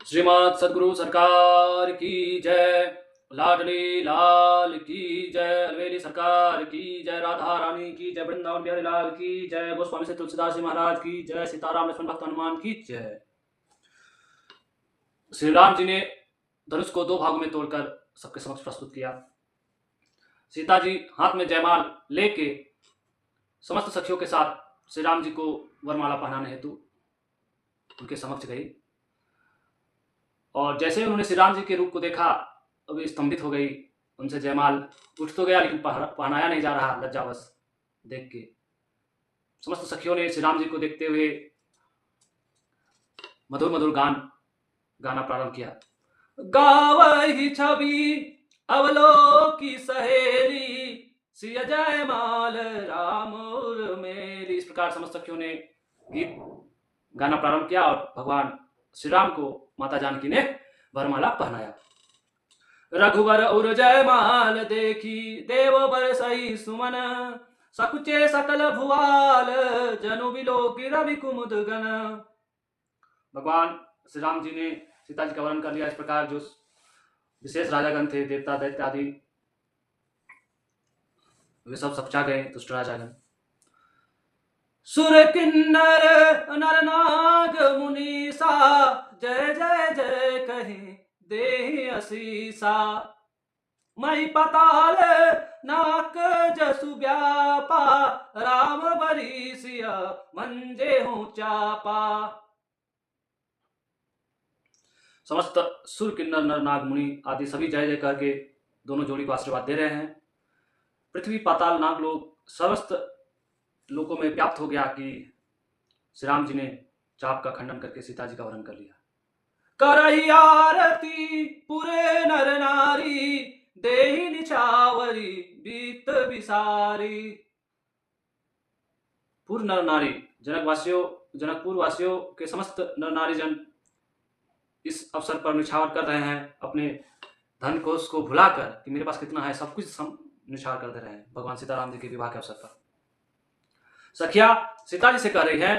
श्रीमद सदगुरु सरकार की जय। लाडली लाल की जय। अलवेली सरकार की जय। राधा रानी की जय। वृंदावन बिहारी लाल की जय। गोस्वामी से तुलसीदास जी महाराज की जय। सीताराम लक्ष्मण भक्त हनुमान की जय। श्री राम जी ने धनुष को दो भागों में तोड़कर सबके समक्ष प्रस्तुत किया। सीता जी हाथ में जयमाल लेके समस्त सखियों के साथ श्री राम जी को वरमाला पहनाने हेतु उनके समक्ष गई, और जैसे ही उन्होंने श्री राम जी के रूप को देखा अभी स्तंभित हो गई। उनसे जयमाल उठ तो गया लेकिन पहनाया नहीं जा रहा। लज्जावश देख के समस्त सखियों ने श्री राम जी को देखते हुए मधुर मधुर गाना प्रारंभ किया। गावहि छवि अवलोकी सहेली, सिय जयमाल राम और मेरी। इस प्रकार समस्त सखियों ने गीत गाना प्रारंभ किया और भगवान श्री राम को माता जानकी ने वरमाला पहनाया। रघुवर उर जयमाल देखी, देव बरसई सुमन, सकुचे सकल भुआल, जनु बिलो रवि कुमुद गण। भगवान श्री राम जी ने सीता जी का वर्णन कर लिया। इस प्रकार जो विशेष राजागण थे, देवता दैत्य आदि, वे सब सपचा गए। दुष्ट राजागण सुर किन्नर नर नाग मुनीसा, जय जय जय कहे दे असीसा। मई पताल नाक जसु व्यापा, राम बरीसिया मंजे हूँ चापा। समस्त सुर किन्नर नर नाग मुनि आदि सभी जय जय करके दोनों जोड़ी को आशीर्वाद दे रहे हैं। पृथ्वी पाताल नाग लोग समस्त लोगों में व्याप्त हो गया कि श्री राम जी ने चाप का खंडन करके सीता जी का वरण कर लिया। करही आरती पुरे नर नारी, देहि निछावरी बीत विसारी। पूर्व नर नारी जनकपुर वासियों के समस्त नर नारी जन इस अवसर पर निछावर कर रहे हैं। अपने धन कोष को भुलाकर कि मेरे पास कितना है, सब कुछ निछावर कर दे रहे हैं भगवान सीताराम जी के विवाह के अवसर पर। सखिया सीता जी से कह रही है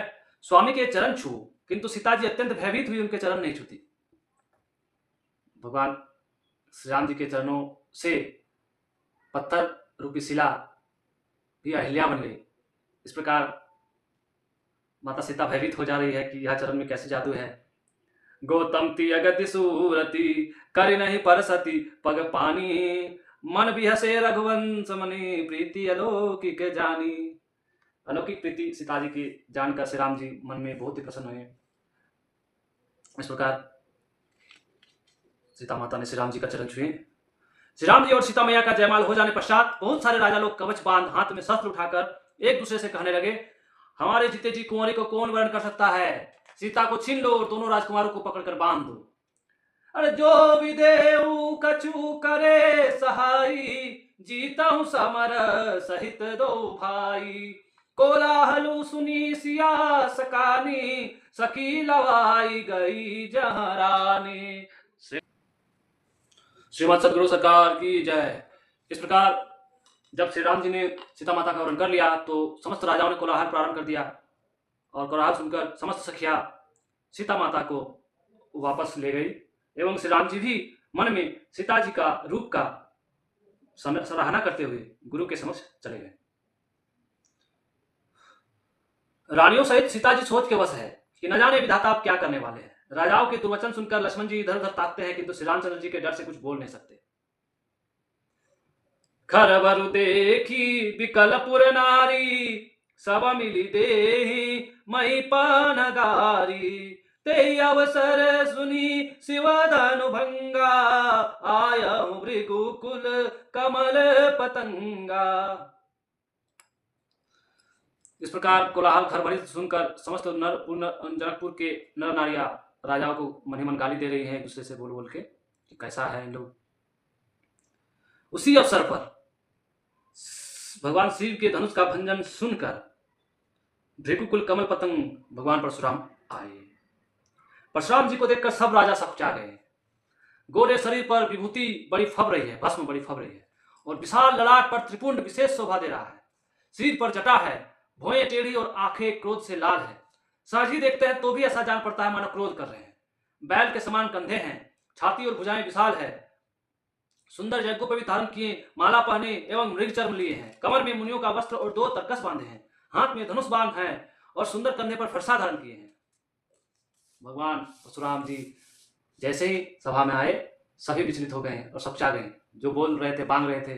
स्वामी के चरण छू, किंतु सीता जी अत्यंत भयभीत हुई, उनके चरण नहीं छूती। भगवान श्री राम जी के चरणों से पत्थर रूपी शिला भी अहिल्या बन गई। इस प्रकार माता सीता भयभीत हो जा रही है कि यह चरण में कैसे जादू है। गौतम ती अगति सूरती, कर नहीं परसती पग पानी, मन बिहसे रघुवंश मनि, प्रीति अलौकिक जानी। अलौकिक प्रीति सीता जी की जानकर श्री राम जी मन में बहुत ही प्रसन्न हुए। इस प्रकार सीता माता ने श्री राम जी का चरण छुए। श्री राम जी और सीता मैया का जयमाल हो जाने पश्चात बहुत सारे राजा लोग कवच बांध हाथ में शस्त्र उठाकर एक दूसरे से कहने लगे, हमारे जीते जी कुंवरी को कौन वरण कर सकता है? सीता को छीन लो और दोनों राजकुमारों को पकड़कर बांध दो। अरे जो विदेऊ कछु करे सहाई, जीता हूं समर सहित दो भाई। कोलाहलु सुनी सिया सकानी, सखी लवाई गई जहां रानी। श्रीमद सदगुरु सरकार की जय। इस प्रकार जब श्री राम जी ने सीता माता का वरण कर लिया तो समस्त राजाओं ने कोलाहल प्रारंभ कर दिया, और कोलाहल सुनकर समस्त सखिया सीता माता को वापस ले गई, एवं श्री राम जी भी मन में सीता जी का रूप का सराहना करते हुए गुरु के समक्ष चले गए। रानियों सहित सीता जी सोच के वश है कि न जाने विधाता आप क्या करने वाले हैं। राजाओं के दुर्वचन सुनकर लक्ष्मण जी इधर उधर ताकते हैं, किंतु श्री रामचंद्र जी के डर से कुछ बोल नहीं सकते। खरबरु देखी विकलपुर नारी, सब मिली देहि महिपन गारी। ते अवसर सुनी शिवधनु भंगा, आया भृगुकुल कमल पतंगा। इस प्रकार कोलाहल खरबरी सुनकर समस्त जनकपुर के नर नारियां राजाओं को मन ही मन गाली दे रही हैं, एक दूसरे से बोल बोल के कि कैसा है इन लोग। उसी अवसर पर भगवान शिव के धनुष का भंजन सुनकर भृगुकुल कमल पतंग भगवान परशुराम आए। परशुराम जी को देखकर सब राजा सपचा गए। गोरे शरीर पर विभूति बड़ी फब रही है, भस्म बड़ी फब रही है, और विशाल ललाट पर त्रिपुंड विशेष शोभा दे रहा है। सिर पर जटा है, भौएं टेढ़ी और आंखें क्रोध से लाल है। सहज ही देखते हैं तो भी ऐसा जान पड़ता है मानो क्रोध कर रहे हैं। बैल के समान कंधे हैं, छाती और भुजाएं विशाल है, सुंदर यज्ञों पर भी धारण किए, माला पहने एवं मृग चर्म लिए हैं, कमर में मुनियों का वस्त्र और 2 तरकस बांधे हैं, हाथ में धनुष बाण है और सुंदर कंधे पर फरसा धारण किए हैं। भगवान परशुराम जी जैसे ही सभा में आए, सभी विचलित हो गए और सब चा गए। जो बोल रहे थे, बांग रहे थे,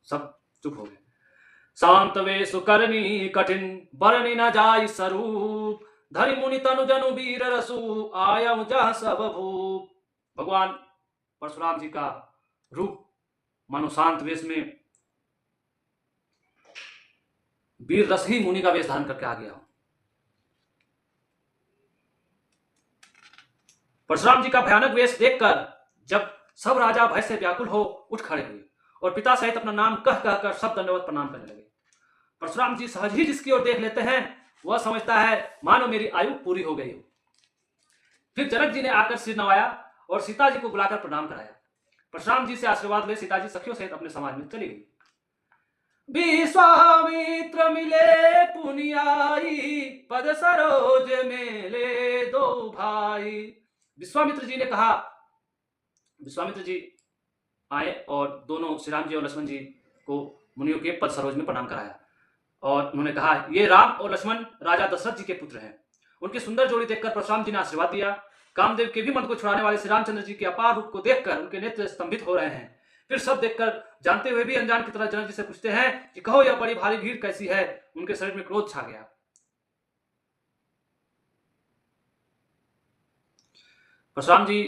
सब चुप हो गए। शांत वेशु करनी कठिन, बरनी न जाय स्वरूप, धरि मुनि तनु जनु वीर रसु, आयम जह सब भूप। भगवान परशुराम जी का रूप मानो शांत वेश में वीर रस ही मुनि का वेश धारण करके आ गया। परशुराम जी का भयानक वेश देखकर जब सब राजा भय से व्याकुल हो उठ खड़े हुए और पिता सहित अपना नाम कह कहकर सब दंडवत प्रणाम करने लगे। परशुराम जी सहज ही जिसकी ओर देख लेते हैं वह समझता है मानो मेरी आयु पूरी हो गई हो। फिर जनक जी ने आकर सिर नवाया और सीता जी को बुलाकर प्रणाम कराया। परशुराम जी से आशीर्वाद ले सीता जी सखियों सहित अपने समाज में चली गई। विश्वामित्र मिले पुनियाई, पद सरोज मेले दो भाई। विश्वामित्र जी ने कहा, विश्वामित्र जी आए और दोनों श्री राम जी और लक्ष्मण जी को मुनियों के पद सरोज में प्रणाम कराया और उन्होंने कहा ये राम और लक्ष्मण राजा दशरथ जी के पुत्र हैं। उनकी सुंदर जोड़ी देखकर परशुराम जी ने आशीर्वाद दिया। कामदेव के भी मन को छुड़ाने वाले श्री रामचंद्र जी के अपार रूप को देखकर उनके नेत्र स्तंभित हो रहे हैं। फिर सब देखकर जानते हुए भी अनजान की तरह जनक जी से पूछते हैं कि कहो यह बड़ी भारी भीड़ कैसी है। उनके शरीर में क्रोध छा गया। परशुराम जी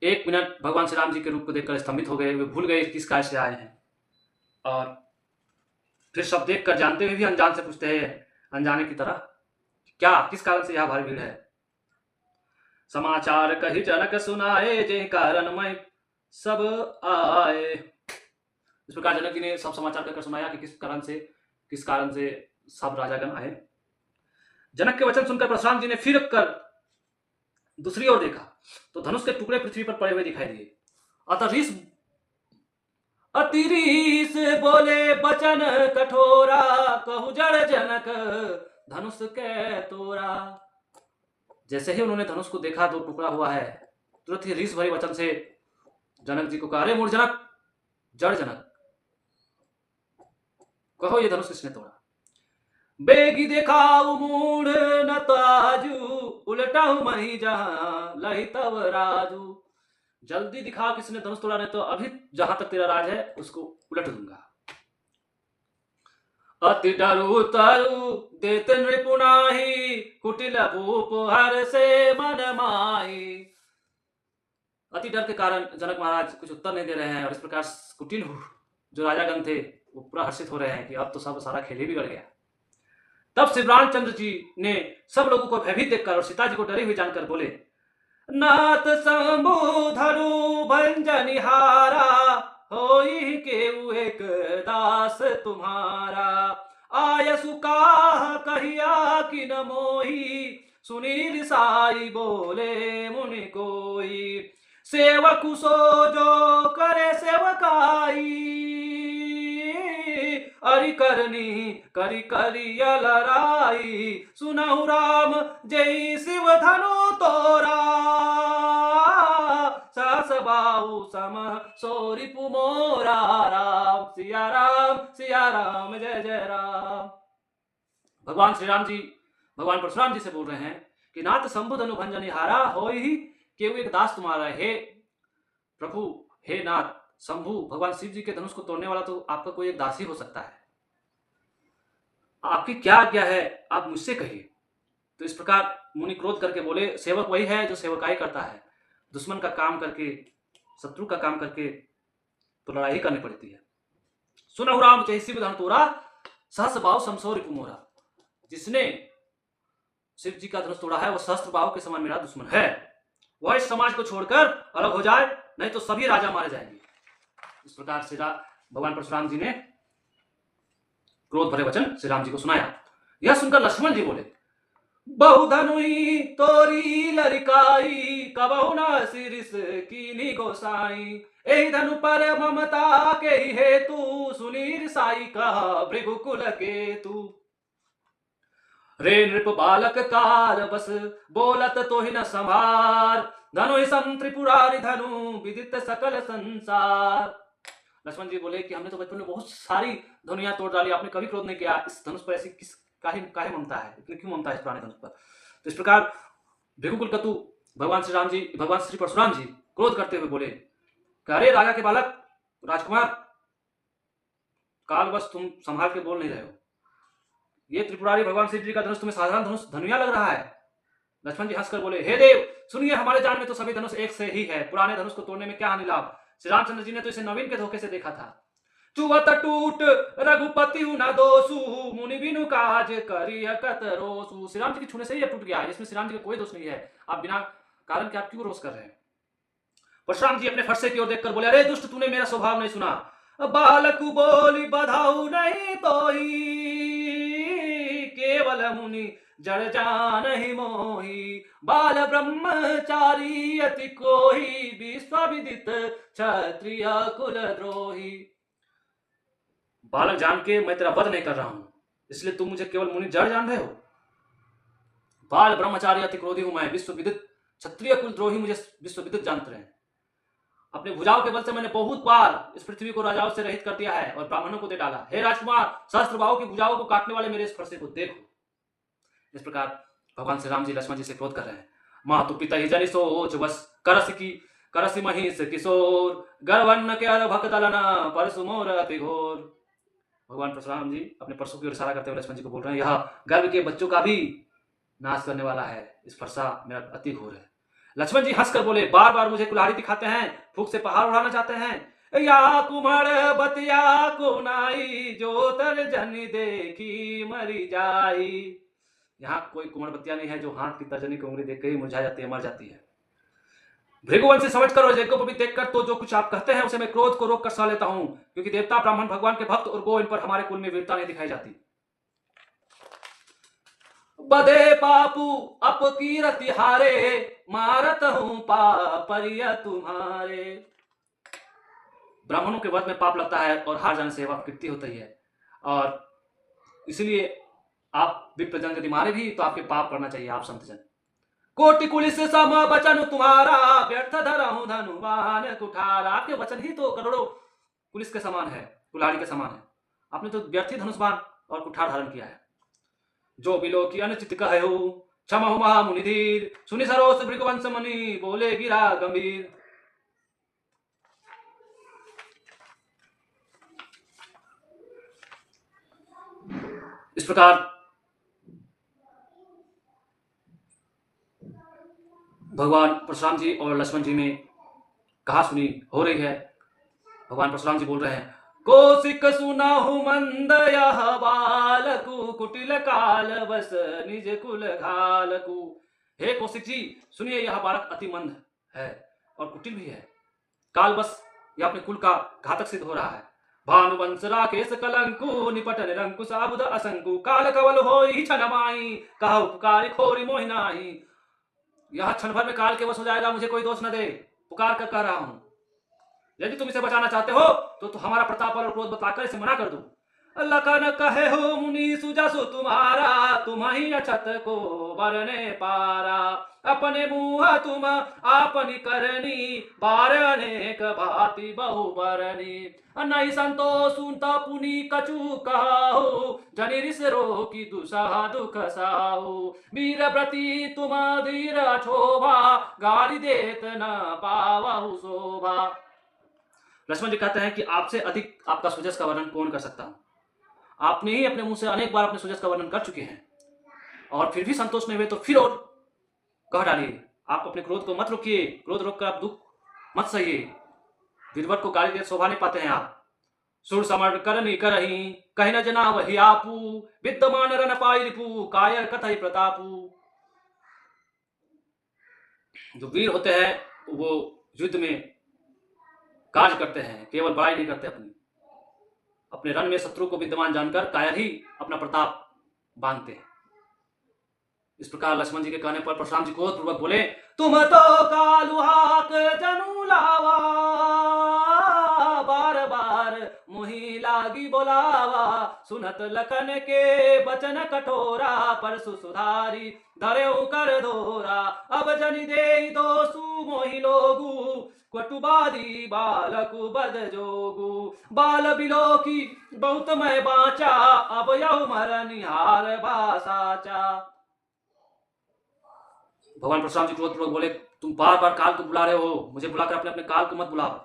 1 मिनट भगवान श्री राम जी के रूप को देखकर स्तंभित हो गए। वे भूल गए किस कार्य से आए हैं और फिर सब देखकर जानते हुए भी अनजान से पूछते हैं अनजाने की तरह, क्या किस कारण से यह भारी भीड़ है। समाचार कही जनक सुनाए, जे कारण मैं सब आए। इस प्रकार जनक जी ने सब समाचार कहकर सुनाया कि किस कारण से सब राजागण आए। जनक के वचन सुनकर परशुराम जी ने फिर कर दूसरी ओर देखा तो धनुष के टुकड़े पृथ्वी पर पड़े हुए दिखाई दिए। अतिरीस बोले बचन कठोरा, कहु जड़ जनक धनुष के तोरा। जैसे ही उन्होंने धनुष को देखा तो टुकड़ा हुआ है, तुरंत ही रीस भरे वचन से जनक जी को कहा, अरे मूढ़ जनक, जड़ जनक, कहो ये धनुष किसने तोड़ा। बेगी देखाऊ मूढ़ न ताजू, उलटाऊ मही जहां लही तब राजू। जल्दी दिखा किसने धनुष तोड़ा, नहीं तो अभी जहां तक तेरा राज है उसको उलट दूंगा। अति डरू तरु देते नृपुनाही, कुटिल भूप हर से मन माही। अति डर के कारण जनक महाराज कुछ उत्तर नहीं दे रहे हैं और इस प्रकार कुटिल जो राजागण थे वो पूरा हर्षित हो रहे हैं कि अब तो सब सारा खेल ही बिगड़ गया। तब श्री रामचंद्र जी ने सब लोगों को भयभीत देखकर और सीता जी को डरी हुई जानकर बोले, नाथ शंभु धरु भंजनिहारा, होई केउ एक दास तुम्हारा। आयसु काह कहिया कि न मोही, सुनील साई बोले मुनि कोई। सेवकु सो जो करे सेवकाई, अरि करनी करी करी लड़ाई। सुनहु राम जय शिव धनु तोरा, सास बाहु सम सोरी पुमोरा। राम सिया राम जय जय राम। भगवान श्री राम जी भगवान परशुराम जी से बोल रहे हैं कि नाथ शंभु धनु भंजनिहारा, होई ही केवल एक दास तुम्हारा। हे प्रभु, हे नाथ शंभु, भगवान शिव जी के धनुष को तोड़ने वाला तो आपका कोई एक दास ही हो सकता है। आपकी क्या आज्ञा है, आप मुझसे कहिए। तो इस प्रकार मुनि क्रोध करके बोले, सेवक वही है जो सेवकाई करता है। दुश्मन का काम करके, शत्रु का काम करके तो लड़ाई करनी पड़ती है। सुनहु राम जय शिव धनु तोरा, सहस्र बाहु समसो रिपु मोरा। जिसने शिव जी का धनुष तोड़ा है वह सहस्त्र बाहु के समान मेरा दुश्मन है। वह इस समाज को छोड़कर अलग हो जाए, नहीं तो सभी राजा मारे जाएंगे। इस प्रकार से भगवान परशुराम जी ने क्रोध भरे वचन श्री राम जी को सुनाया। यह सुनकर लक्ष्मण जी बोले, बहुधनुई तोरी लरिकाई, कबहु न सिरिस कीनी गोसाई। एहि धनु पर ममता के हेतु, सुनीर साई कहा भृगु कुल केतु। रे नृप बालक काल बस, बोलत तो ही न संभार, धनु ही सम त्रिपुरारी धनु, विदित सकल संसार। लक्ष्मण जी बोले कि हमने तो बचपन में बहुत सारी धनुया तोड़ डाली, आपने कभी क्रोध नहीं किया, इस धनुष पर ऐसी किस काहे काहे ममता है, इतनी क्यों ममता है इस पुराने धनुष पर। तो इस प्रकार भृगुकुल कतु भगवान श्री परशुराम जी क्रोध करते हुए बोले, अरे राजा के बालक, राजकुमार, काल बस तुम संभाल के बोल नहीं रहे हो, ये त्रिपुरारी भगवान शिव जी का धनुष तुम्हें साधारण धनुष धनुया लग रहा है। लक्ष्मण जी हंसकर बोले, हे देव सुनिए, हमारे जान में तो सभी धनुष एक से ही है, पुराने धनुष को तोड़ने में क्या हानि लाभ। श्री रामचंद्र जी ने तो इसे नवीन के धोखे से देखा था। चुवत टूट रघुपति न दोषु, मुनि बिनु काज करियकत रोसु। श्री राम जी के छूने से ही टूट गया, इसमें श्री राम जी का कोई दोष नहीं है, आप बिना कारण के आप क्यों रोष कर रहे हैं। परशुराम जी अपने फरसे की ओर देखकर बोले, अरे दुष्ट, तूने मेरा स्वभाव नहीं सुना। बालक बोली बधाऊ नहीं तो ही, केवल मुनि जड़ जान ही मोही, बाल ब्रह्मचारी अति कोही, विश्वविदित क्षत्रिय कुल द्रोही। बालक जान के मैं तेरा वध नहीं कर रहा हूं, इसलिए तुम मुझे केवल मुनि जड़ जान रहे हो। बाल ब्रह्मचारी अति क्रोधी हूं मैं, विश्वविदित क्षत्रिय कुल द्रोही मुझे विश्वविदित जानते रहे। अपने भुजाओं के बल से मैंने बहुत बार इस पृथ्वी को राजाओं से रहित कर दिया है और ब्राह्मणों को दे डाला। हे राजकुमार, सहस्त्रबाहु की भुजाओं को काटने वाले मेरे इस फरसे को देखो। इस प्रकार भगवान श्री राम जी लक्ष्मण जी से क्रोध कर रहे हैं। मातु पिता ही जनि सोच बस, करसी महिष किशोर, गर्वन्न के अर भक्तलना, परसु मोर अति घोर। भगवान परशुराम जी अपने परशु की ओर इशारा करते हुए लक्ष्मण जी को बोल रहे हैं, यह गर्भ के बच्चों का भी नाश करने वाला है, इस फरसा मेरा अति घोर है। लक्ष्मण जी हंसकर बोले, बार बार मुझे कुल्हाड़ी दिखाते हैं, फूंक से पहाड़ उड़ाना चाहते हैं। या कुमार बतिया को नाई, जो तर जनी देखी मरी जाई। यहाँ कोई कुमार बतिया नहीं है जो हाथ की तर्जनी की उंगली देख के ही मुरझा जाती है, मर जाती है। भृगुवंशी समझ कर और यज्ञों को भी देखकर तो जो कुछ आप कहते हैं उसे मैं क्रोध को रोक कर सह लेता हूं, क्योंकि देवता ब्राह्मण भगवान के भक्त और गो, इन पर हमारे कुल में वीरता नहीं दिखाई जाती। बदे पापू अपकीरति हारे, मारत हूं पापरिय तुम्हारे। ब्राह्मणों के वध में पाप लगता है और हार जाने से वह कीर्ति होती है, और इसलिए आप विप्रजन यदि मारे भी तो आपके पाप करना चाहिए, आप संत जन। कोटि कुलिस सम वचन तुम्हारा, व्यर्थ धरहूं धनुवान कुठारा। आपके वचन ही तो करोड़ों पुलिस के समान है, कुल्हाड़ी के समान है, आपने तो व्यर्थी धनुष्बाण और कुठार धारण किया है। जो बिलो की अनुचित कहो, क्षमहु महामुनिधीर, सुनि सरोस भृगुवंश मुनि, बोले गिरा गंभीर। इस प्रकार भगवान परशुराम जी और लक्ष्मण जी में कहा सुनी हो रही है। भगवान परशुराम जी बोल रहे हैं, कौशिक सुनाहु मंद यह बालकु, कुटिल काल बस निज कुल घालकु। हे कौशिक जी सुनिए, यह बालक अति मंद है और कुटिल भी है, काल बस यह अपने कुल का घातक सिद्ध हो रहा है। भानुवंश राकेश कलंकु, निपट निरंकुश अबुध असंकु, काल कवल होई छन माई, कहु पुकारी खोरी मोहि नाहि। यह क्षण भर में काल के वश हो जाएगा, मुझे कोई दोष न दे, पुकार कर कह रहा हूं। यदि तुम इसे बचाना चाहते हो तो हमारा प्रताप और क्रोध बताकर इसे मना कर दो। लखन कहे हो मुनि सुजसु तुम्हारा, तुम ही अछत को बरने पारा, अपने मुँह तुम आपनी करनी, बार अनेक भांति बहु बरनी। नहीं संतोष सुनता पुनि कछु कहाहु, जनि रिस रोकी दुसह दुख साहु, वीर व्रती तुम धीर क्षोभा, गारी देत न पावहु शोभा। लक्ष्मण जी कहते हैं कि आपसे अधिक आपका सुजस का वर्णन कौन कर सकता हूं। आपने ही अपने मुंह से अनेक बार अपने सुजस का वर्णन कर चुके हैं और फिर भी संतोष नहीं हुए, तो फिर और कह डालिए। आप अपने क्रोध को मत रोकिए, क्रोध रोककर आप दुख मत सहिए। वीरवर को गाली दे शोभा नहीं पाते हैं आप। सुर समर करनी करही, कहीं न जना वही आपू, विद्यमान रन पाई रिपू, कायर कथई प्रतापू। जो वीर होते हैं वो युद्ध में कार्य करते हैं, केवल बड़ाई नहीं करते, अपने रण में शत्रु को विद्यमान जानकर कायर ही अपना प्रताप बांधते हैं। इस प्रकार लक्ष्मण जी के कहने पर परशुराम जी क्रोध पूर्वक बोले, तुम तो कालुहाक जनु लावा, बार बार मुहि लागी बोला। बोलावा, सुनत लखन के बचन कठोरा, परसु सुधारी धरे कर दोरा। अब जनि दे दोसु मोहि लोगु, कटुबादी बालकु बद जोगु। बाल बिलोकी बहुत मैं बाचा, अब यऊ मर निहार बासाचा। भगवान परशुराम जी क्रोधपूर्वक बोले, तुम बार बार काल को बुला रहे हो, मुझे बुलाकर अपने काल को मत बुलाओ।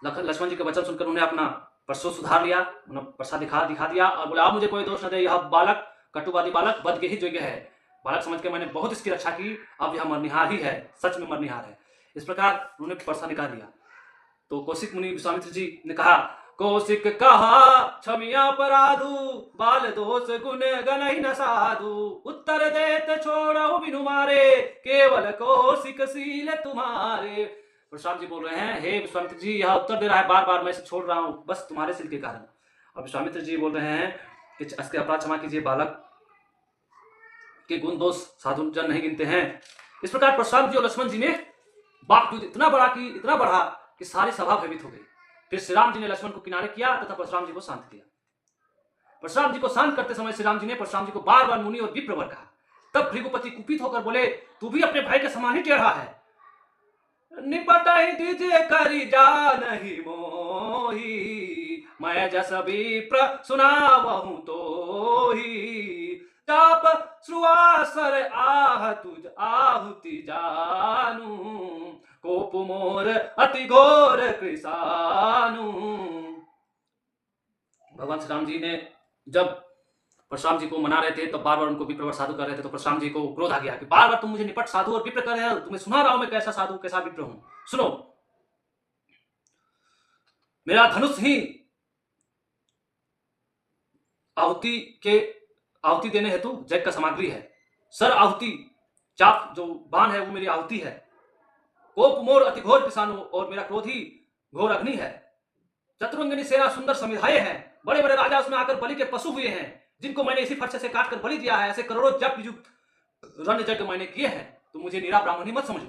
लक्ष्मण जी के वचन सुनकर उन्हें अपना परसों सुधार लिया, उन्हें प्रसाद दिखा दिया और बोला, मुझे कोई दोष न दे, यह बालक कटुवादी बालक बद के ही योग्य है। बालक समझ के मैंने बहुत इसकी रक्षा की, अब यह मरनिहार ही है, सच में मरनिहार है। इस प्रकार उन्होंने प्रसाद निकाल दिया। तो कौशिक मुनि विश्वामित्र जी ने कहा, कौशिक कहा क्षमिया अपराधु, बाल दोष गुण गनहि न साधु। उत्तर देत छोड़ो बिनु मारे, केवल कौशिक सील तुम्हारे। परशुराम जी बोल रहे हैं, हे विश्वामित्र जी, यह उत्तर दे रहा है बार बार, मैं इसे छोड़ रहा हूँ बस तुम्हारे सील के कारण। और विश्वामित्र जी बोल रहे हैं कि इसके अपराध क्षमा कीजिए, बालक के गुण दोष साधु जन नहीं गिनते हैं। इस प्रकार परशुराम जी और लक्ष्मण जी ने बात इतना बढ़ा कि सारी सभा भयभीत हो गई। फिर श्री राम जी ने लक्ष्मण को किनारे किया तथा परशुराम जी को शांत किया। परशुराम जी को शांत करते समय श्री राम जी ने परशुराम जी को बार बार मुनि और विप्रवर कहा। तब भृगुपति कुपित होकर बोले, तू भी अपने भाई के समान ही टेढ़ा है। निपटाई दीजिए करी जानहि मोही, मैं जस विप्र सुनावहु तोही। ताप श्रुआसर आहुति जानू, कोप मोर अति घोर कृसानु। भगवान श्री राम जी ने जब परशुराम जी को मना रहे थे तो बार बार उनको विप्रवर साधु कर रहे थे, तो परशुराम जी को क्रोध आ गया कि बार बार तुम मुझे निपट साधु और विप्र कर रहे हो, तुम्हें सुना रहा हूं मैं कैसा साधु कैसा विप्र हूं। सुनो, मेरा धनुष ही आहुति देने हेतु यज्ञ का सामग्री है। सर आहुति, चाप जो बाण है वो मेरी आहुति है। कोप मोर अति घोर किसानु, और मेरा क्रोध ही घोर अग्नि है। चतुरंगिनी सेना सुंदर समिधाए हैं, बड़े बड़े राजा उसमें आकर बलि के पशु हुए हैं, जिनको मैंने इसी फरसे से काटकर बलि दिया है। ऐसे करोड़ों जप युक्त रण यज्ञ मैंने किए हैं, तो मुझे निरा ब्राह्मणी मत समझो।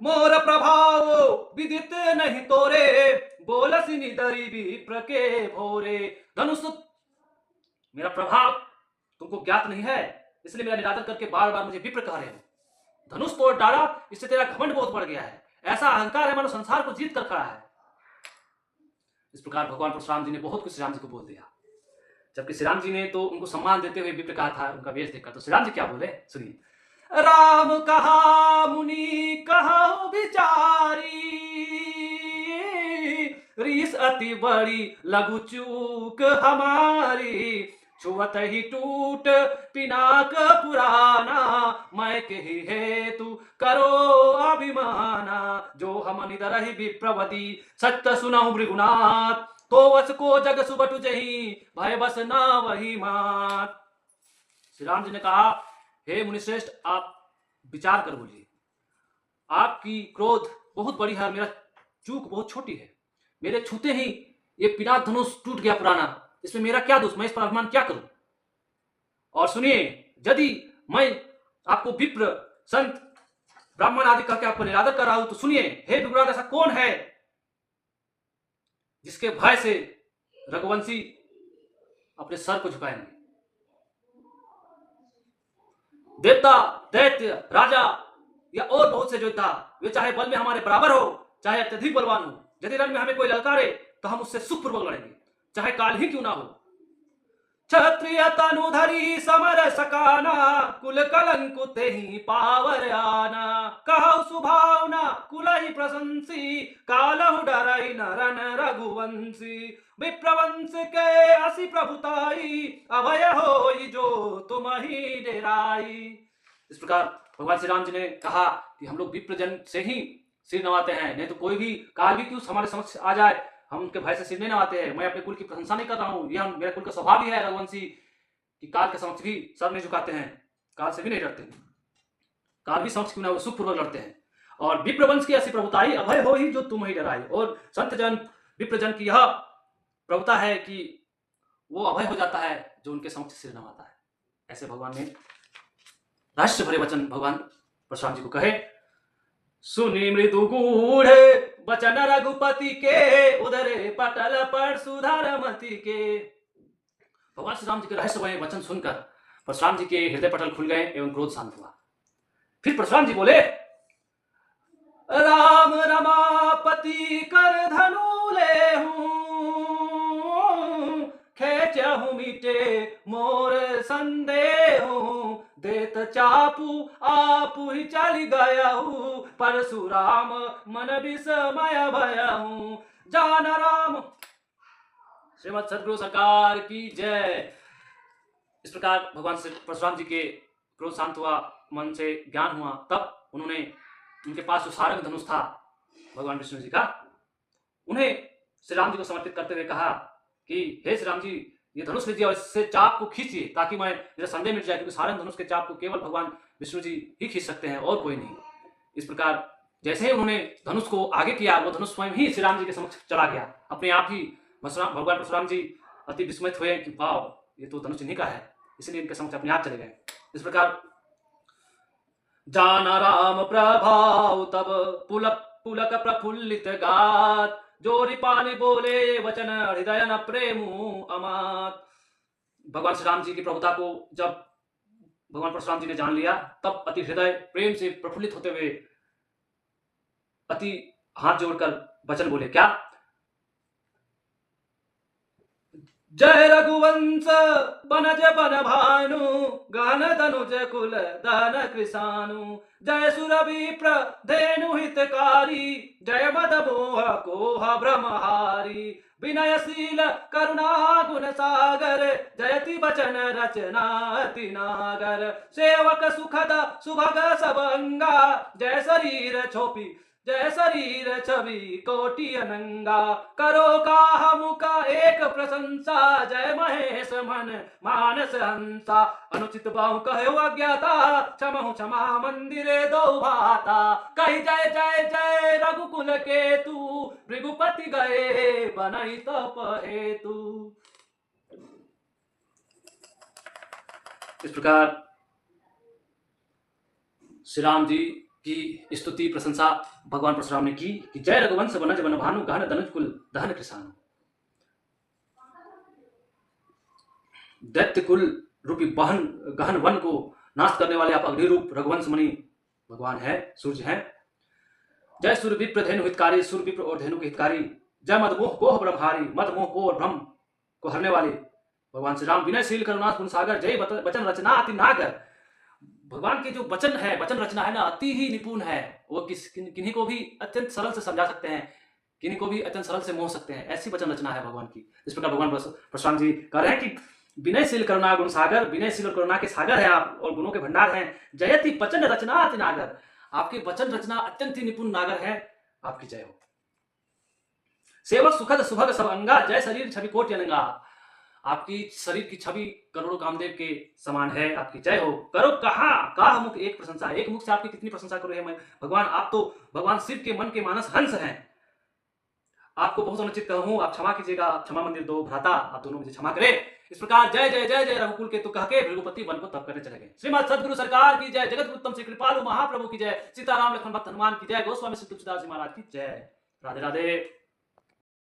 मोर प्रभाव विदित नहीं तोरे, बोलसी निदरी विप्र के भोरे। धनुष मेरा प्रभाव तुमको ज्ञात नहीं है, इसलिए मेरा निरादर करके बार बार मुझे विप्र कह रहे हो। धनुष तोड़ डाला, इससे तेरा घमंड बहुत बढ़ गया है, ऐसा अहंकार है मानो संसार को जीत कर खड़ा है। इस प्रकार भगवान परशुराम जी ने बहुत कुछ श्री राम जी को बोल दिया। जबकि श्री राम जी ने तो उनको सम्मान देते हुए विप्र कहा था, उनका वेश देखकर। तो श्री राम जी क्या बोले सुनिए। राम कहा मुनि कहा विचारी, रीस अति बड़ी लघु चूक हमारी। छुअत ही टूट पिनाक पुराना, मैं कही हेतु करो अभिमाना। जो हम निदरहि विप्रवती, सत्य सुनहु भृगुनाथ। तो वस को जग सुबटु जही, भय बस ना वही मात। श्री राम जी ने कहा, हे मुनिश्रेष्ठ, आप विचार कर बोलिए। आपकी क्रोध बहुत बड़ी है, मेरा चूक बहुत छोटी है। मेरे छूते ही ये पिनाक धनुष टूट गया पुराना, इसमें मेरा क्या दोष, मैं इस पर अभिमान क्या करूं। और सुनिए, यदि मैं आपको विप्र संत ब्राह्मण आदि कह के आपको निरादर कर रहा हूं, तो सुनिए, हे विप्राद, ऐसा कौन है जिसके भय से रघुवंशी अपने सर को झुकाएंगे। देवता, दैत्य, राजा या और बहुत से योद्धा, वे चाहे बल में हमारे बराबर हो, चाहे अत्यधिक बलवान हो, यदि रण में हमें कोई ललकारे तो हम उससे सुखपूर्वक लड़ेंगे, चाहे काल ही क्यों ना हो। क्षत्रिय तनुधरी समर सकाना, कुल कलंक तेहि पावर आना। कहु सुभावना कुलहि प्रशंसी, कालहु डरई नरन रघुवंशी। विप्रवंश के असि प्रभुताई, अभय होई जो तुम ही डेराई। इस प्रकार भगवान श्री राम जी ने कहा कि हम लोग विप्रजन से ही सिर नवाते हैं, नहीं तो कोई भी काल भी क्यों हमारे समक्ष आ जाए, हम उनके भय से सिर नहीं नवाते हैं। मैं अपने कुल की प्रशंसा नहीं कर रहा हूं, यह मेरे कुल का स्वभाव ही है रघुवंशी कि काल के समक्ष भी सर नहीं झुकाते हैं, काल से भी नहीं डरते, काल भी समक्ष क्यों ना वो सुखपूर्वक लड़ते हैं। और विप्रवंश की ऐसी प्रभुताई, अभय हो ही जो तुम ही डराई। और संत जन विप्रजन की यह प्रभुता है कि वो अभय हो जाता है जो उनके समक्ष सिर नवाता है। ऐसे भगवान ने रहस्य भरे वचन भगवान परशुराम जी को कहे। सुनी मृदु गूढ़ वचन रघुपति के, उधरे पटल पर सुधार मति के। भगवान श्री राम जी के रहस्यमय वचन सुनकर परशुराम जी के हृदय पटल खुल गए एवं क्रोध शांत हुआ। फिर परशुराम जी बोले, राम रमापति कर धनु ले हूँ, खेचहु मिटे मोर संदेह, देत चापू आपू ही चल गयहु, परशुराम मन विस्मय भयहु। जान राम। श्रीमद सदगुरु सरकार की जय। इस प्रकार भगवान श्री परशुराम जी के क्रोध शांत हुआ, मन से ज्ञान हुआ। तब उन्होंने, उनके पास जो सारंग धनुष था भगवान विष्णु जी का, उन्हें श्री राम जी को समर्पित करते हुए कहा कि हे श्री राम जी, ये धनुष लीजिए और इससे चाप को खींचिए ताकि मैं, मेरा संदेह मिट जाए, क्योंकि सारंग धनुष के चाप को केवल भगवान विष्णु जी ही खींच सकते हैं और कोई नहीं। इस प्रकार जैसे ही उन्होंने धनुष को आगे किया, वो धनुष स्वयं ही श्री राम जी के समक्ष चला गया। अपने आप ही भगवान परशुराम जी अति विस्मित हुए कि वाह, ये तो धनुष इन्हीं का है, इसलिए इनके समक्ष अपने आप चले गए। इस प्रकार जाना राम प्रभाव तब पुलक प्रफुल्लित गात, जोरी पाली बोले वचन हृदय न प्रेमु अमात। भगवान श्री राम जी की प्रभुता को जब भगवान परशुराम जी ने जान लिया, तब अति हृदय प्रेम से प्रफुल्लित होते हुए अति हाथ जोड़कर वचन बोले, क्या? जय रघुवंश बनज बन भानु, गहन तनुज कुल दहन कृषानु, जय सुरभि धेनु हितकारी, जय मद मोह कोह ब्रह्महारी, विनयशील करुणा गुण सागर, जयति वचन रचना अति नागर, सेवक सुखद सुभग सब अंगा, जय शरीर छोपी जय शरीर छवि कोटि अनंगा, करो काह मुका एक प्रशंसा, जय महेश मन मानस हंसा, अनुचित बाहु कहो अज्ञाता, क्षमहु क्षमा मंदिरे दो भाता, कही जय जय जय रघुकुल के तू, भृगुपति गए बनई तप हेतु। इस प्रकार श्री राम जी की स्तुति प्रशंसा भगवान परशुराम ने की कि जय रघुवंश बनज बन भानु, गहन तनुज कुल दहन कृषानु। दैत्य कुल रूपी गहन वन को नाश करने वाले आप अग्नि रूप रघुवंश मणि भगवान है, सूर्य है। जय सूर्य विप्र धेनु हितकारी, सूर्य विप्र और धेनु के हितकारी, जय मदमोह कोह ब्रह्महारी, मदमोह को और ब्रह्म को हरने वाले भगवान श्री राम, विनयशील करुणा गुण सागर, जय वचन रचना अति नागर। भगवान के जो वचन है, वचन रचना है ना, अति ही निपुण है। वो किन्हीं को भी अत्यंत सरल से समझा सकते हैं, किन्हीं को भी अत्यंत सरल से मोह सकते हैं, ऐसी वचन रचना है भगवान की। इस प्रकार भगवान परशुराम जी कह रहे हैं कि विनयशील करुणा गुण सागर, विनयशील और करुणा के सागर है आप और गुणों के भंडार हैं। जयति वचन रचना अति नागर, आपके वचन रचना अत्यंत ही निपुण नागर है, आपकी जय हो। सेवक सुखद सुभग सब अंगा, जय शरीर छवि कोटि अनंगा, आपकी शरीर की छवि करोड़ों कामदेव के समान है, आपकी जय हो। करो कहा मुख एक प्रशंसा, एक मुख से आपकी कितनी प्रशंसा कर रहे हैं मैं भगवान। आप तो भगवान शिव के मन के मानस हंस हैं। आपको बहुत अनुचित कहूं, आप क्षमा कीजिएगा, क्षमा मंदिर दो भ्राता, आप दोनों मुझे क्षमा करें। इस प्रकार जय जय जय जय रघुकुल के तू कह के भृगुपति वन को तप करने चले गए। श्रीमद सदगुरु सरकार की जय, जगत उत्तम श्री कृपालु महाप्रभु की जय, सीताराम लक्ष्मण भक्त हनुमान की जय, गोस्वामी श्री तुलसीदास जी महाराज की जय। राधे राधे।